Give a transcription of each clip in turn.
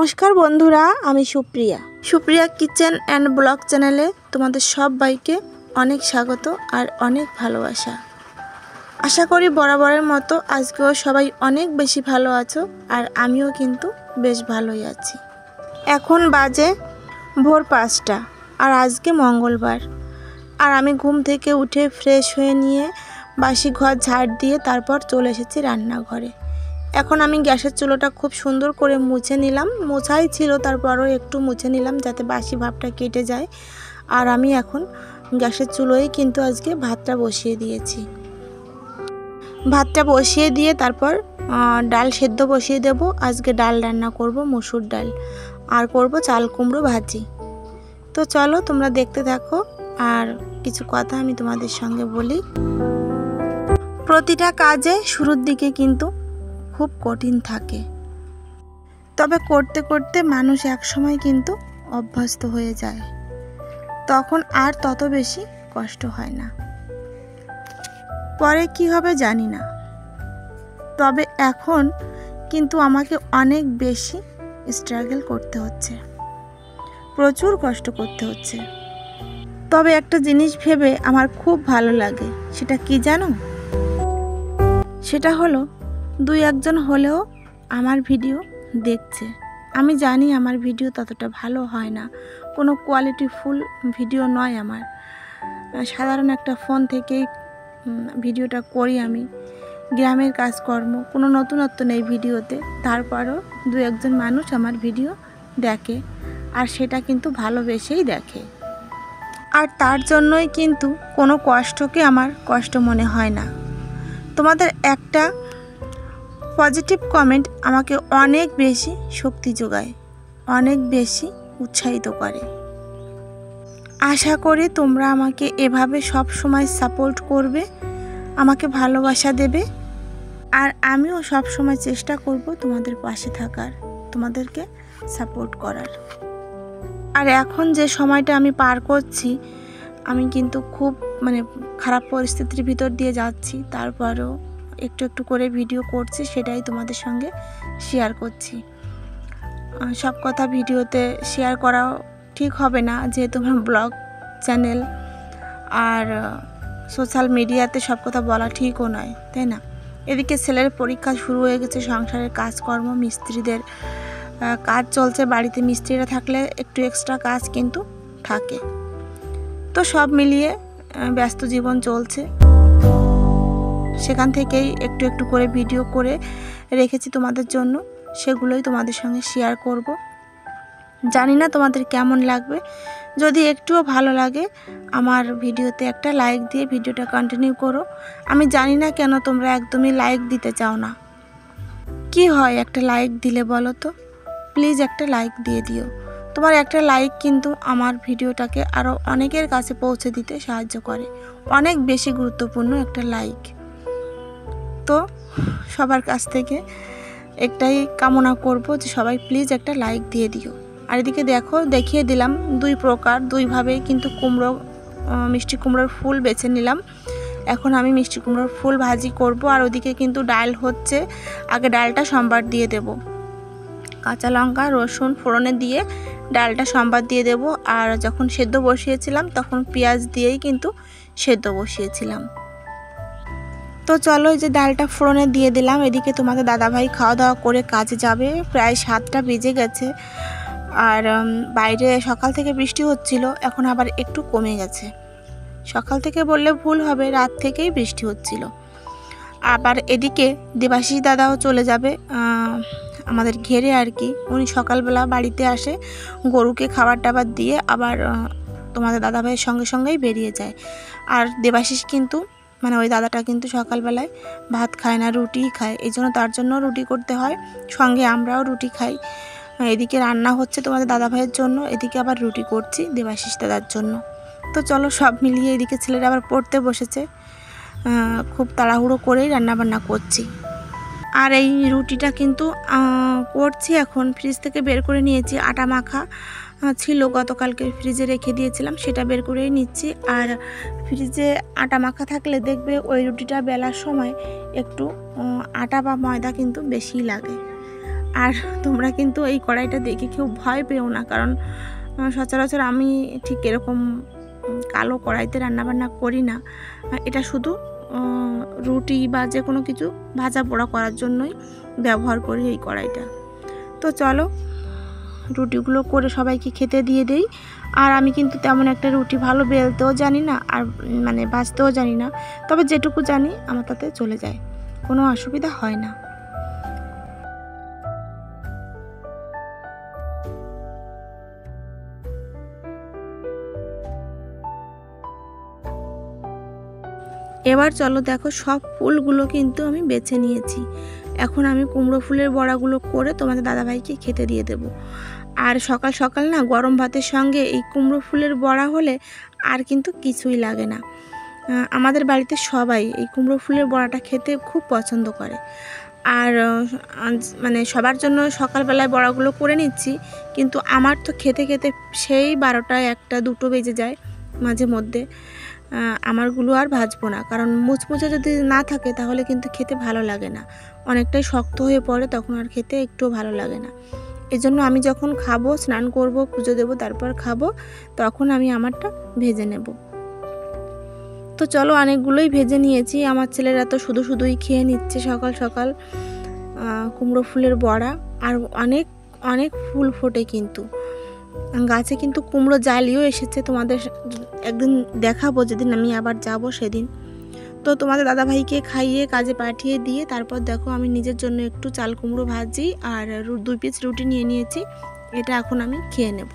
নমস্কার বন্ধুরা, আমি সুপ্রিয়া কিচেন অ্যান্ড ব্লগ চ্যানেলে তোমাদের সবাইকে অনেক স্বাগত আর অনেক ভালোবাসা। আশা করি বরাবরের মতো আজকেও সবাই অনেক বেশি ভালো আছো, আর আমিও কিন্তু বেশ ভালোই আছি। এখন বাজে ভোর 5টা, আর আজকে মঙ্গলবার। আর আমি ঘুম থেকে উঠে ফ্রেশ হয়ে নিয়ে বাসি ঘর ঝাড় দিয়ে তারপর চলে এসেছি রান্নাঘরে। এখন আমি গ্যাসের চুলোটা খুব সুন্দর করে মুছে নিলাম, মোছাই ছিল তারপরও একটু মুছে নিলাম যাতে বাসি ভাবটা কেটে যায়। আর আমি এখন গ্যাসের চুলোয় কিন্তু আজকে ভাতটা বসিয়ে দিয়েছি। ভাতটা বসিয়ে দিয়ে তারপর ডাল সেদ্ধ বসিয়ে দেব। আজকে ডাল রান্না করব, মসুর ডাল, আর করব চাল কুমড়ো ভাজি। তো চলো তোমরা দেখতে থাকো, আর কিছু কথা আমি তোমাদের সঙ্গে বলি। প্রতিটা কাজে শুরুর দিকে কিন্তু খুব কঠিন থাকে, তবে করতে করতে মানুষ একসময় কিন্তু অভ্যস্ত হয়ে যায়, তখন আর তত বেশি কষ্ট হয় না। পরে কি হবে জানি না, তবে এখন কিন্তু আমাকে অনেক বেশি স্ট্রাগল করতে হচ্ছে, প্রচুর কষ্ট করতে হচ্ছে। তবে একটা জিনিস ভেবে আমার খুব ভালো লাগে, সেটা কি জানো? সেটা হলো 2-1 হলেও আমার ভিডিও দেখছে। আমি জানি আমার ভিডিও ততটা ভালো হয় না, কোনো কোয়ালিটিফুল ভিডিও নয় আমার, সাধারণ একটা ফোন থেকেই ভিডিওটা করি আমি। গ্রামের কাজকর্ম, কোনো নতুনত্ব নেই ভিডিওতে, তারপরও 2-1 মানুষ আমার ভিডিও দেখে, আর সেটা কিন্তু ভালোবেসেই দেখে। আর তার জন্যই কিন্তু কোনো কষ্টকে আমার কষ্ট মনে হয় না। তোমাদের একটা পজিটিভ কমেন্ট আমাকে অনেক বেশি শক্তি যোগায়, অনেক বেশি উৎসাহিত করে। আশা করি তোমরা আমাকে এভাবে সব সময় সাপোর্ট করবে, আমাকে ভালোবাসা দেবে, আর আমিও সব সময় চেষ্টা করব তোমাদের পাশে থাকার, তোমাদেরকে সাপোর্ট করার। আর এখন যে সময়টা আমি পার করছি, আমি কিন্তু খুব খারাপ পরিস্থিতির ভিতর দিয়ে যাচ্ছি, তারপরেও একটু একটু করে ভিডিও করছি, সেটাই তোমাদের সঙ্গে শেয়ার করছি। সব কথা ভিডিওতে শেয়ার করাও ঠিক হবে না, যেহেতু আমার ব্লগ চ্যানেল, আর সোশ্যাল মিডিয়াতে সব কথা বলা ঠিকও নয়, তাই না? এদিকে ছেলের পরীক্ষা শুরু হয়ে গেছে, সংসারের কাজকর্ম, মিস্ত্রিদের কাজ চলছে, বাড়িতে মিস্ত্রিরা থাকলে একটু এক্সট্রা কাজ কিন্তু থাকে। তো সব মিলিয়ে ব্যস্ত জীবন চলছে, সেখান থেকেই একটু একটু করে ভিডিও করে রেখেছি তোমাদের জন্য, সেগুলোই তোমাদের সঙ্গে শেয়ার করব। জানি না তোমাদের কেমন লাগবে, যদি একটুও ভালো লাগে আমার ভিডিওতে একটা লাইক দিয়ে ভিডিওটা কন্টিনিউ করো। আমি জানি না কেন তোমরা একদমই লাইক দিতে চাও না। কি হয় একটা লাইক দিলে বলো তো? প্লিজ একটা লাইক দিয়ে দিও। তোমার একটা লাইক কিন্তু আমার ভিডিওটাকে আরও অনেকের কাছে পৌঁছে দিতে সাহায্য করে, অনেক বেশি গুরুত্বপূর্ণ একটা লাইক। তো সবার কাছ থেকে একটাই কামনা করব যে সবাই প্লিজ একটা লাইক দিয়ে দিও। আর এদিকে দেখো, দেখিয়ে দিলাম 2 প্রকার, 2ভাবেই কিন্তু মিষ্টি কুমড়োর ফুল বেছে নিলাম। এখন আমি মিষ্টি কুমড়োর ফুল ভাজি করব। আর ওদিকে কিন্তু ডাল হচ্ছে, আগে ডালটা সম্বার দিয়ে দেব। কাঁচা লঙ্কা রসুন ফোড়নে দিয়ে ডালটা সম্বার দিয়ে দেব। আর যখন সেদ্ধ বসিয়েছিলাম তখন পেঁয়াজ দিয়েই কিন্তু সেদ্ধ বসিয়েছিলাম। তো চলো, এই যে ডালটা ফোড়নে দিয়ে দিলাম। এদিকে তোমাদের দাদাভাই খাওয়া দাওয়া করে কাজে যাবে, প্রায় 7টা বেজে গেছে। আর বাইরে সকাল থেকে বৃষ্টি হচ্ছিল, এখন আবার একটু কমে গেছে। সকাল থেকে বললে ভুল হবে, রাত থেকেই বৃষ্টি হচ্ছিল। আবার এদিকে দেবাশিস দাদাও চলে যাবে আমাদের ঘেরে আর কি। উনি সকালবেলা বাড়িতে আসে, গরুকে খাবার টাবার দিয়ে আবার তোমাদের দাদাভাইয়ের সঙ্গে সঙ্গেই বেরিয়ে যায়। আর দেবাশিস কিন্তু ওই দাদাটা কিন্তু সকালবেলায় ভাত খায় না, রুটিই খায়, এই জন্য তার জন্য রুটি করতে হয়, সঙ্গে আমরাও রুটি খাই। এদিকে রান্না হচ্ছে তোমাদের দাদাভাইয়ের জন্য, এদিকে আবার রুটি করছি দেবাশিস দাদার জন্য। তো চলো, সব মিলিয়ে এদিকে ছেলেরা আবার পড়তে বসেছে, খুব তাড়াহুড়ো করেই রান্নাবান্না করছি। আর এই রুটিটা কিন্তু করছি এখন, ফ্রিজ থেকে বের করে নিয়েছি। আটা মাখা ছিল, গতকালকে ফ্রিজে রেখে দিয়েছিলাম, সেটা বের করেই নিচ্ছি। আর ফ্রিজে আটা মাখা থাকলে দেখবে ওই রুটিটা বেলার সময় একটু আটা বা ময়দা কিন্তু বেশি লাগে। আর তোমরা কিন্তু এই কড়াইটা দেখে কেউ ভয় পেও না, কারণ সচরাচর আমি ঠিক এরকম কালো কড়াইতে রান্নাবান্না করি না। এটা শুধু রুটি বা যে কোনো কিছু ভাজা পোড়া করার জন্যই ব্যবহার করি এই কড়াইটা। তো চলো রুটিগুলো করে সবাইকে খেতে দিয়ে দেই। আর আমি কিন্তু তেমন একটা রুটি ভালো বেলতেও জানি না, আর মানে ভাজতেও জানি না, তবে যেটুকু জানি আমার তাতে চলে যায়, কোনো অসুবিধা হয় না। এবার চলো দেখো সব ফুলগুলো কিন্তু আমি বেছে নিয়েছি। এখন আমি কুমড়ো ফুলের বড়াগুলো করে তোমাদের দাদাভাইকে খেতে দিয়ে দেব। আর সকাল সকাল না গরম ভাতের সঙ্গে এই কুমড়ো ফুলের বড়া হলে আর কিন্তু কিছুই লাগে না। আমাদের বাড়িতে সবাই এই কুমড়ো ফুলের বড়াটা খেতে খুব পছন্দ করে। আর মানে সবার জন্য সকালবেলায় বড়াগুলো করে নিচ্ছি, কিন্তু আমার তো খেতে খেতে সেই 12টা 1টা 2টো বেজে যায় মাঝে মধ্যে। আমারগুলো আর ভাজবো না, কারণ মুচমুচে যদি না থাকে তাহলে কিন্তু খেতে ভালো লাগে না, অনেকটাই শক্ত হয়ে পড়ে, তখন আর খেতে একটুও ভালো লাগে না। এজন্য আমি যখন খাবো, স্নান করব, পুজো দেবো, তারপর খাবো, তখন আমি আমারটা ভেজে নেব। তো চলো অনেকগুলোই ভেজে নিয়েছি। আমার ছেলেরা তো শুধু শুধুই খেয়ে নিচ্ছে সকাল সকাল কুমড়ো ফুলের বড়া। আর অনেক অনেক ফুল ফোটে কিন্তু গাছে, কিন্তু কুমড়ো জালিও এসেছে, তোমাদের একদিন দেখাবো যেদিন আমি আবার যাব সেদিন। তো তোমাদের দাদাভাইকে খাইয়ে কাজে পাঠিয়ে দিয়ে তারপর দেখো আমি নিজের জন্য একটু চাল কুমড়ো ভাজি আর 2 পিস রুটি নিয়ে নিয়েছি। এটা এখন আমি খেয়ে নেব,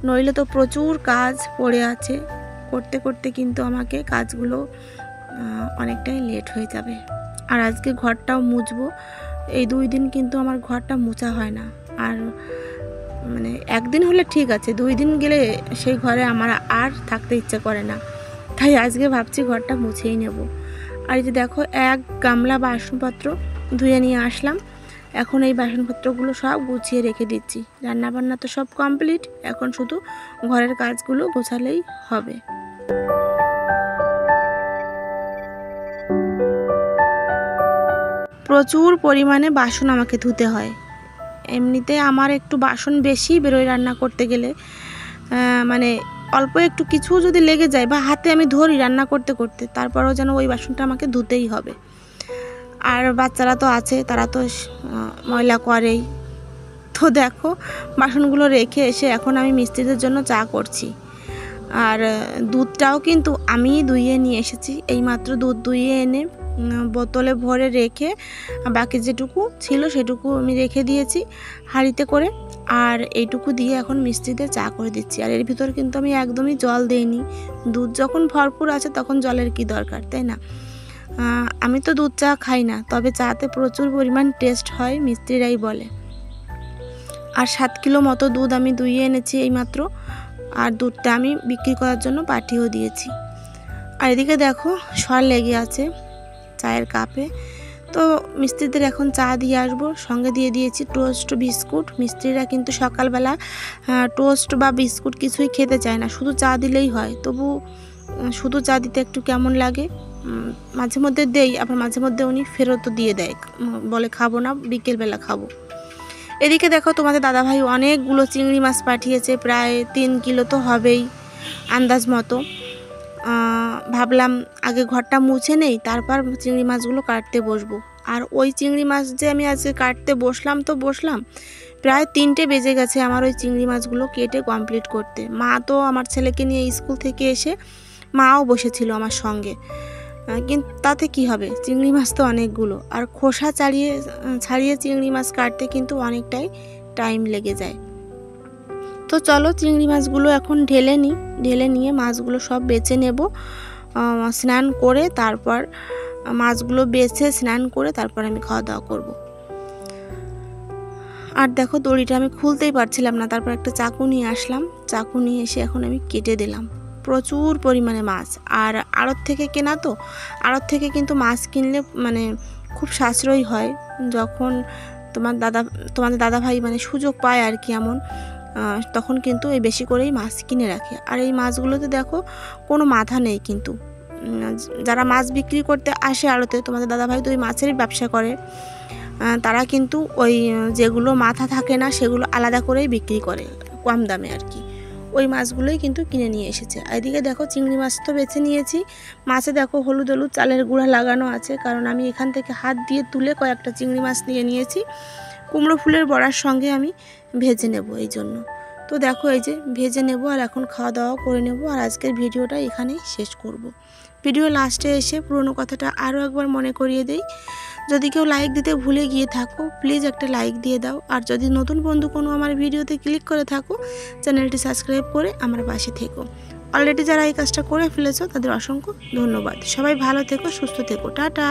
নইলে তো প্রচুর কাজ পড়ে আছে, করতে করতে কিন্তু আমাকে কাজগুলো অনেকটাই লেট হয়ে যাবে। আর আজকে ঘরটাও মুছবো, এই 2 দিন কিন্তু আমার ঘরটা মোছা হয় না। আর মানে একদিন হলে ঠিক আছে, 2 দিন গেলে সেই ঘরে আমার আর থাকতে ইচ্ছে করে না, তাই আজকে ভাবছি ঘরটা মুছেই নেব। আর এই যে দেখো 1 গামলা বাসনপত্র ধুয়ে নিয়ে আসলাম, এখন এই বাসনপত্রগুলো সব গুছিয়ে রেখে দিচ্ছি। রান্নাবান্না তো সব কমপ্লিট, এখন শুধু ঘরের কাজগুলো গোছালেই হবে। প্রচুর পরিমাণে বাসন আমাকে ধুতে হয়, এমনিতে আমার একটু বাসন বেশি বেরোয় রান্না করতে গেলে, মানে অল্প একটু কিছু যদি লেগে যায় বা হাতে আমি ধরি রান্না করতে করতে, তারপরেও যেন ওই বাসনটা আমাকে ধুতেই হবে। আর বাচ্চারা তো আছে, তারা তো ময়লা করেই। তো দেখো বাসনগুলো রেখে এসে এখন আমি মিস্ত্রিদের জন্য চা করছি। আর দুধটাও কিন্তু আমি দুইয়ে নিয়ে এসেছি, এইমাত্র দুধ দুইয়ে এনে বোতলে ভরে রেখে বাকি যেটুকু ছিল সেটুকু আমি রেখে দিয়েছি হাঁড়িতে করে। আর এইটুকু দিয়ে এখন মিস্ত্রিদের চা করে দিচ্ছি। আর এর ভিতর কিন্তু আমি একদমই জল দিইনি, দুধ যখন ভরপুর আছে তখন জলের কি দরকার, তাই না? আমি তো দুধ চা খাই না, তবে চাতে প্রচুর পরিমাণ টেস্ট হয়, মিস্ত্রিরাই বলে। আর 7 কিলো মতো দুধ আমি দুইয়ে এনেছি এইমাত্র, আর দুধটা আমি বিক্রি করার জন্য পাঠিয়েও দিয়েছি। আর এদিকে দেখো সর লেগে আছে চায়ের কাপে। তো মিস্ত্রিদের এখন চা দিয়ে আসবো, সঙ্গে দিয়ে দিয়েছি টোস্ট বিস্কুট। মিস্ত্রিরা কিন্তু সকালবেলা টোস্ট বা বিস্কুট কিছুই খেতে চায় না, শুধু চা দিলেই হয়। তবু শুধু চা দিতে একটু কেমন লাগে, মাঝে মধ্যে দেই, আবার মাঝে মধ্যে উনি ফেরতও দিয়ে দেয়, বলে খাবো না, বিকেলবেলা খাবো। এদিকে দেখো তোমাদের দাদাভাই অনেকগুলো চিংড়ি মাছ পাঠিয়েছে, প্রায় 3 কিলো তো হবেই আন্দাজ মতো। ভাবলাম আগে ঘরটা মুছে নেই, তারপর চিংড়ি মাছগুলো কাটতে বসবো। আর ওই চিংড়ি মাছ যে আমি আজকে কাটতে বসলাম প্রায় 3টে বেজে গেছে আমার ওই চিংড়ি মাছগুলো কেটে কমপ্লিট করতে। মা তো আমার ছেলেকে নিয়ে স্কুল থেকে এসে মাও বসেছিল আমার সঙ্গে, কিন্তু তাতে কি হবে, চিংড়ি মাছ তো অনেকগুলো, আর খোসা ছাড়িয়ে চিংড়ি মাছ কাটতে কিন্তু অনেকটাই টাইম লেগে যায়। তো চলো চিংড়ি মাছগুলো এখন ঢেলে নিয়ে মাছগুলো সব বেছে নেব, স্নান করে তারপর মাছগুলো বেছে স্নান করে তারপর আমি খাওয়া দাওয়া করব। আর দেখো দড়িটা আমি খুলতেই পারছিলাম না, তারপর একটা চাকু নিয়ে আসলাম, চাকু নিয়ে এসে এখন আমি কেটে দিলাম। প্রচুর পরিমাণে মাছ, আর আড়ত থেকে কেনা তো, আড়ত থেকে কিন্তু মাছ কিনলে মানে খুব সাশ্রয়ী হয়, যখন তোমাদের দাদাভাই মানে সুযোগ পায় আর কি এমন, তখন কিন্তু এই বেশি করেই মাছ কিনে রাখে। আর এই মাছগুলোতে দেখো কোনো মাথা নেই, কিন্তু যারা মাছ বিক্রি করতে আসে আড়তে, তোমাদের দাদাভাই তো ওই মাছেরই ব্যবসা করে, তারা কিন্তু ওই যেগুলো মাথা থাকে না সেগুলো আলাদা করেই বিক্রি করে কম দামে আর কি। ওই মাছগুলোই কিন্তু কিনে নিয়ে এসেছে। এদিকে দেখো চিংড়ি মাছ তো বেছে নিয়েছি। মাছে দেখো হলুদ হলুদ চালের গুঁড়া লাগানো আছে, কারণ আমি এখান থেকে হাত দিয়ে তুলে কয়েকটা চিংড়ি মাছ নিয়ে নিয়েছি। কুমড়ো ফুলের বড়ার সঙ্গে আমি ভেজে নেব এই জন্য। তো দেখো এই যে ভেজে নেব আর এখন খাওয়া দাওয়া করে নেব। আর আজকের ভিডিওটা এখানেই শেষ করব। ভিডিও লাস্টে এসে পুরনো কথাটা আরও একবার মনে করিয়ে দেই, যদি কেউ লাইক দিতে ভুলে গিয়ে থাকো প্লিজ একটা লাইক দিয়ে দাও। আর যদি নতুন বন্ধু কোনো আমার ভিডিওতে ক্লিক করে থাকো চ্যানেলটি সাবস্ক্রাইব করে আমার পাশে থেকো। অলরেডি যারা এই কাজটা করে ফেলেছো তাদের অসংখ্য ধন্যবাদ। সবাই ভালো থেকো, সুস্থ থেকো, টাটা।